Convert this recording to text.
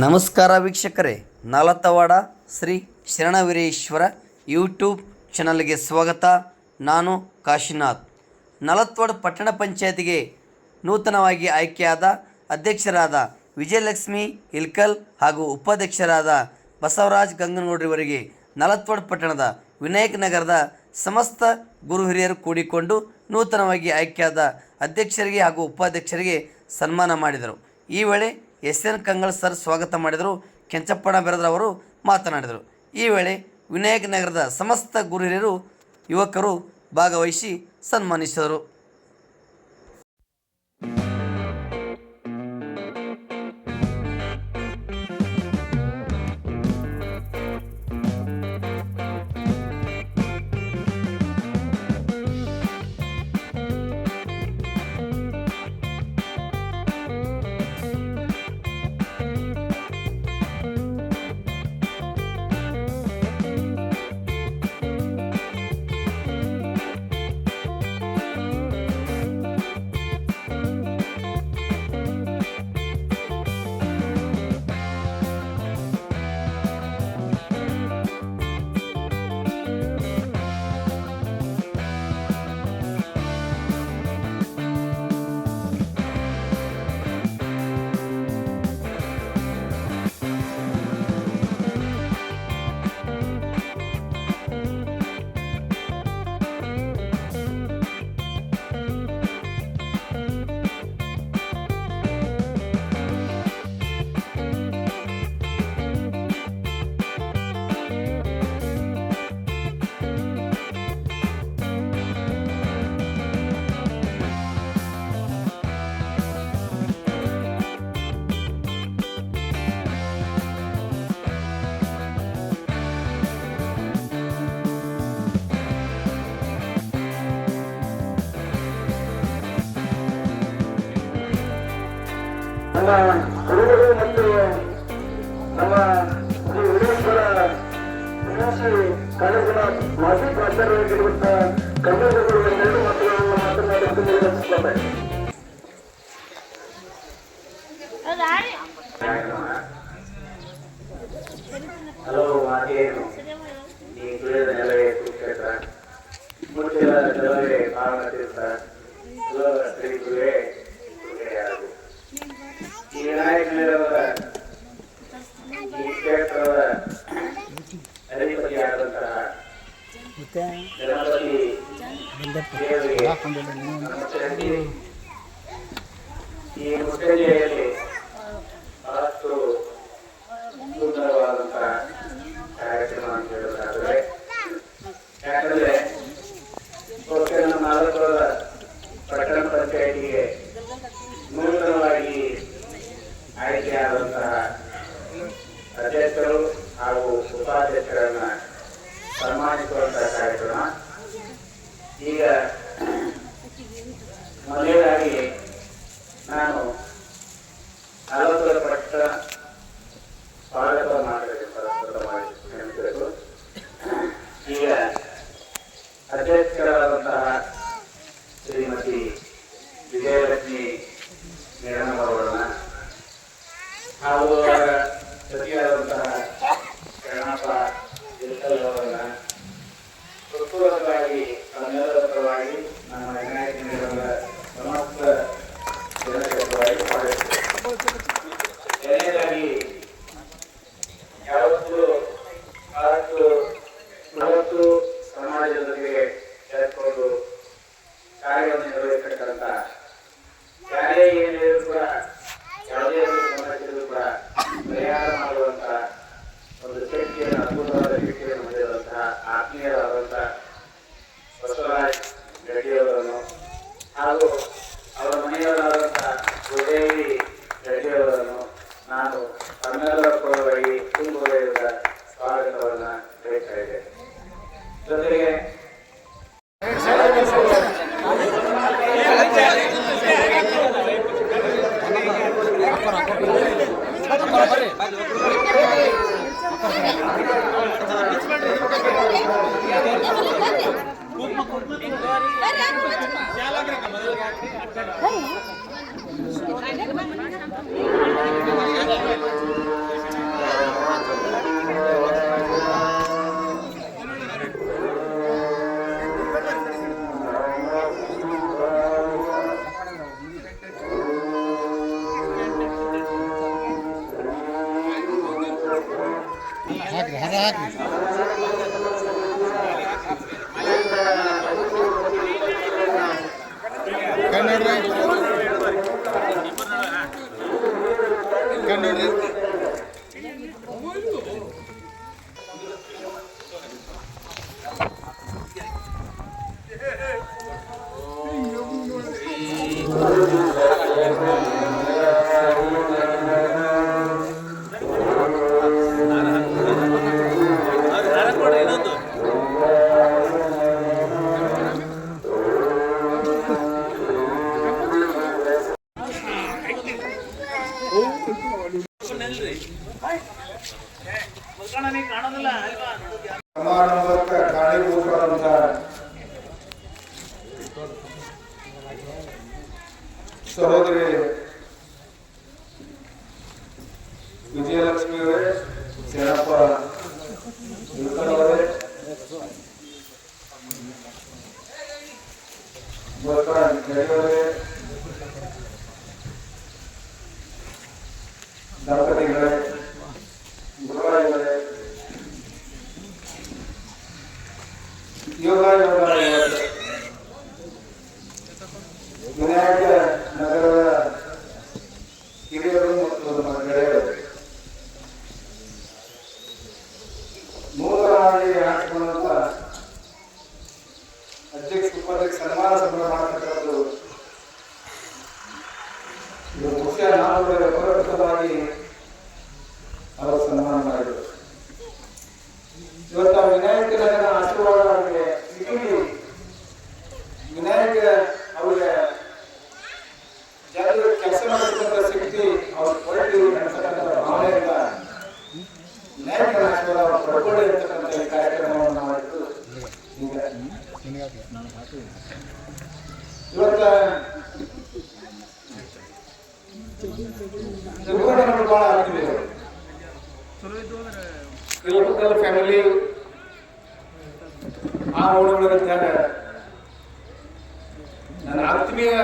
ನಮಸ್ಕಾರ ವೀಕ್ಷಕರೇ, ನಾಲತವಾಡ ಶ್ರೀ ಶರಣವೀರೇಶ್ವರ ಯೂಟ್ಯೂಬ್ ಚಾನಲ್ಗೆ ಸ್ವಾಗತ. ನಾನು ಕಾಶಿನಾಥ್. ನಾಲತವಾಡ ಪಟ್ಟಣ ಪಂಚಾಯತಿಗೆ ನೂತನವಾಗಿ ಆಯ್ಕೆಯಾದ ಅಧ್ಯಕ್ಷರಾದ ವಿಜಯಲಕ್ಷ್ಮಿ ಇಲ್ಕಲ್ ಹಾಗೂ ಉಪಾಧ್ಯಕ್ಷರಾದ ಬಸವರಾಜ್ ಗಂಗನಗೌಡರವರಿಗೆ ನಾಲತವಾಡ ಪಟ್ಟಣದ ವಿನಾಯಕ ನಗರದ ಸಮಸ್ತ ಗುರು ಹಿರಿಯರು ಕೂಡಿಕೊಂಡು ನೂತನವಾಗಿ ಆಯ್ಕೆಯಾದ ಅಧ್ಯಕ್ಷರಿಗೆ ಹಾಗೂ ಉಪಾಧ್ಯಕ್ಷರಿಗೆ ಸನ್ಮಾನ ಮಾಡಿದರು. ಈ ವೇಳೆ ಎಸ್.ಎನ್. ಕಂಗಳ್ ಸರ್ ಸ್ವಾಗತ ಮಾಡಿದರು. ಕೆಂಚಪ್ಪಣ್ಣ ಬೆರದ್ರವರು ಮಾತನಾಡಿದರು. ಈ ವೇಳೆ ವಿನಾಯಕ ನಗರದ ಸಮಸ್ತ ಗುರು ಹಿರಿಯರು ಯುವಕರು ಭಾಗವಹಿಸಿ ಸನ್ಮಾನಿಸಿದರು. ನಮ್ಮ ಗುರುಗಳು ಮತ್ತು ನಮ್ಮ ಶ್ರೀ ವೀರೇಶ್ವರ ಯುನಿವರ್ಸಿಟಿ ಕಾಲೇಜಿನ ಮಾಜಿ ಪ್ರಾಚಾರ್ಯರಾಗಿರುವಂತಹ ಕನ್ನಡಗಳು ಎರಡು ಮಾತುಗಳನ್ನು ಮಾತನಾಡುವುದು ನಿರ್ವಹಿಸುತ್ತಾರೆ. ಹಲವು ಮಾತೆಯನ್ನು ಈ ತುಳಿದ ನೆಲವೇ ಕುಕ್ಷೇತ್ರ ಮುಚ್ಚಿದ ನೆಲವೇ ಕಾರಣ ತೀರ್ಥ ಶ್ರೀ ಗುರುವೇ ಕುರುಗೆಯಾಗು. ಈ ವಿನಾಯಕ ನಗರದ ಈ ಕ್ಷೇತ್ರದ ಅಧಿಪತಿಯಾದಂತಹ ಗಣಪತಿ ದೇವರಿಗೆ ನಮಸ್ಕರಿಸಿ ಈ ಮುತ್ತೈದೆಯಲ್ಲಿ ಬಹಳಷ್ಟು ಸುಂದರವಾದಂತಹ ಕಾರ್ಯಕ್ರಮ ಅಂತ ಹೇಳಬೇಕಾದರೆ, ಯಾಕಂದ್ರೆ ನಮ್ಮ ನಾಲತವಾಡ ಪಟ್ಟಣ ಪಂಚಾಯಿತಿಗೆ ನೂತನವಾಗಿ ಆಯ್ಕೆಯಾದಂತಹ ಅಧ್ಯಕ್ಷರು ಹಾಗೂ ಉಪಾಧ್ಯಕ್ಷರನ್ನ ಸನ್ಮಾನಿಸುವಂತಹ ಕಾರ್ಯಕ್ರಮ. ಈಗ ಮೊದಲನೇದಾಗಿ ನಾನು ನಾಲತವಾಡ ಪಟ್ಟಣ ಸ್ವಾಗತ ಮಾಡಬೇಕು, ಪರಸ್ಪರವಾಗಿ ನೆನಪಿರಬೇಕು. ಈಗ ಅಧ್ಯಕ್ಷರಾದಂತಹ ಶ್ರೀಮತಿ ವಿಜಯಲಕ್ಷ್ಮಿ ಮೇಡಮ್ರವರನ್ನ ಹಾಗೂ ಅವರ ಸಚಿವರಾದಂತಹ ಶರಣಪ್ಪ ಇಲ್ಕಲ್ ಅವರನ್ನ ಹೃತ್ಪೂರ್ವಕವಾಗಿ ತಮ್ಮೆಲ್ಲರ ಪರವಾಗಿ ನಮ್ಮ ವಿನಾಯಕ ನಗರದ ಸಮಸ್ತ ಜನತೆಯ ಪರವಾಗಿ ಮಾಡಿದ್ದೇವೆ. ಎರಡನೇದಾಗಿ ಯಾವತ್ತೂ ಬಹಳಷ್ಟು ಸಮಾಜದ ಜೊತೆಗೆ ಸೇರಿಕೊಂಡು ಕಾರ್ಯವನ್ನು ನಿರ್ವಹಿಸತಕ್ಕಂಥ ಯಾರೇ ಏನಿದ್ರು ಕೂಡ ಯಾವುದೇ ಸಮಸ್ಯೆಗಳು ಕೂಡ ಪರಿಹಾರ ಮಾಡುವಂತಹ ಒಂದು ಶಕ್ತಿಯನ್ನು, ಅದ್ಭುತವಾದ ಶಕ್ತಿಯನ್ನು ಹೊಂದಿರುವಂತಹ ಆತ್ಮೀಯರಾದಂತಹ ಬಸವರಾಜ್ ರೆಡ್ಡಿಯವರನ್ನು ಹಾಗೂ ಅವರ ಮನೆಯವರಾದಂತಹ ಸುದೇವಿ ರೆಡ್ಡಿಯವರನ್ನು ನಾನು ತಮ್ಮೆಲ್ಲರ ಪರವಾಗಿ ತುಂಬ ಹೃದಯದ ಸ್ವಾಗತವನ್ನು ಹೇಳ್ತಾ ಇದ್ದೇನೆ. ಜೊತೆಗೆ ಸಮಾರಂಭಕ್ಕೆ ಕಾರಣೀಭೂತರಾದಂಥ ಸಹೋದರಿ ವಿಜಯಲಕ್ಷ್ಮಿ ಅವರೇ, ಶರಣಪ್ಪ ಅವರೇ, ಅವರೇ, ದಂಪತಿಗಳೇ, ಗುರುಗಳೇ, ಯೋಗ ವಿನಾಯಕ ನಗರದ ಹಿರಿಯರು ಮತ್ತು ನಮ್ಮ ಗೆಳೆಯರು ನೂತನವಾಗಿ ಹಾಕಿಕೊಂಡಂತ ಅಧ್ಯಕ್ಷ ಉಪಾಧ್ಯಕ್ಷ ಸನ್ಮಾನ ಸಂಭ್ರಮ ಮಾಡತಕ್ಕಂಥದ್ದು ಇದು ಮುಖ್ಯ. ನಾವು ಅಪರೂಪವಾಗಿ ಅವರ ಸನ್ಮಾನ ಮಾಡಿದರು. ಇವತ್ತು ವಿನಾಯಕ ನಗರ ಆಶೀರ್ವಾದ ಅವರಿಗೆ ಸಿಗಲಿ, ವಿನಾಯಕ ಅವರಿಗೆ ಜನರು ಕೆಲಸ ಮಾಡತಕ್ಕಂಥ ಶಕ್ತಿ ಅವ್ರ ಕೊರಟಿ ನಡೆಸತಕ್ಕಂಥ ಭಾವನೆಯಿಂದ ವಿನಾಯಕನ ಆಶೀರ್ವಾದ ಅವರು ಪಡ್ಕೊಳ್ಳಿ ಇರ್ತಕ್ಕಂಥ ಈ ಕಾರ್ಯಕ್ರಮವನ್ನು ಮಾಡಿದ್ದು. ಈಗ ಇವತ್ತ ನಮಗೆ ಬಹಳ ಆಗ್ತಿದೆ. ಕೆಲವು ಫ್ಯಾಮಿಲಿ ಆ ಓಡೋಡಿದ್ದಾಗ ನನ್ನ ಆತ್ಮೀಯ